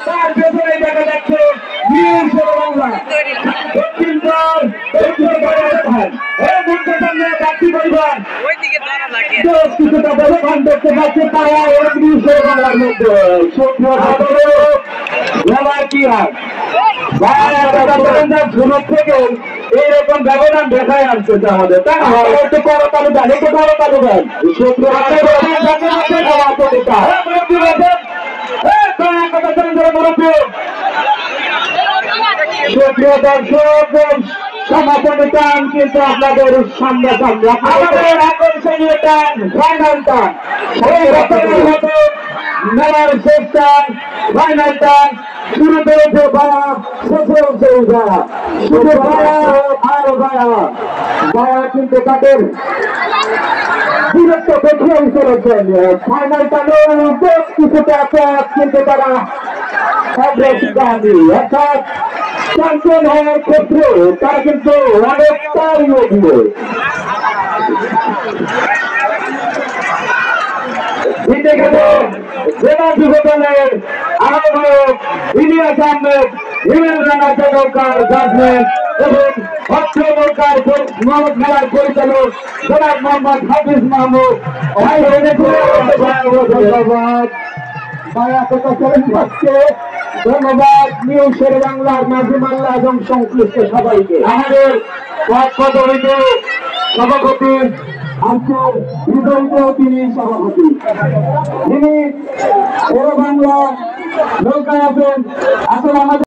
তার পেছনে দেখা যাচ্ছে বাংলা কিছুটা ব্যবধান দেখতে পাচ্ছে তারা বাংলার মধ্যে কি হয় থেকে এইরকম ব্যবধান দেখায় আসছে আমাদের তাই একটু বড় তালুকান একটু বড় তালুকান সুপ্রিয় দর্শক সমাপনী টান কিন্তু আপনাদের সামনে আমাদের আকর্ষণীয় টান ফাইনাল টান সেই বছরের মতো মেলার শেষ টান ফাইনাল টান শুরু করেছে বায়া শেষে হচ্ছে বায়া শুধু বায়া আর বায়া বায়া কিন্তু তাদের বিরক্ত দেখিয়েই চলেছেন ফাইনাল টানের বেশ কিছুটা কিন্তু তারা অগ্রগামী অর্থাৎ চ্যাম্পিয়ন হওয়ার ক্ষেত্রে তারা কিন্তু অনেকটাই এগিয়ে জিতে গেল জেলা যুব দলের আহ্বায়ক ইলিয়াস আহমেদ হিমেল রানা চৌকার জাজমেন্ট এবং অর্থ নৌকার মোহাম্মদ মেলার পরিচালক জনাব মোহাম্মদ হাফিজ মাহমুদ ধন্যবাদ ধন্যবাদ নিউজ শের বাংলার নাজিম আল্লাহ এবং সংশ্লিষ্ট সবাইকে আমাদের সভাপতি আজকের হৃদয় তিনি সভাপতি তিনি শের বাংলা নৌকায় আছেন আসলে আমাদের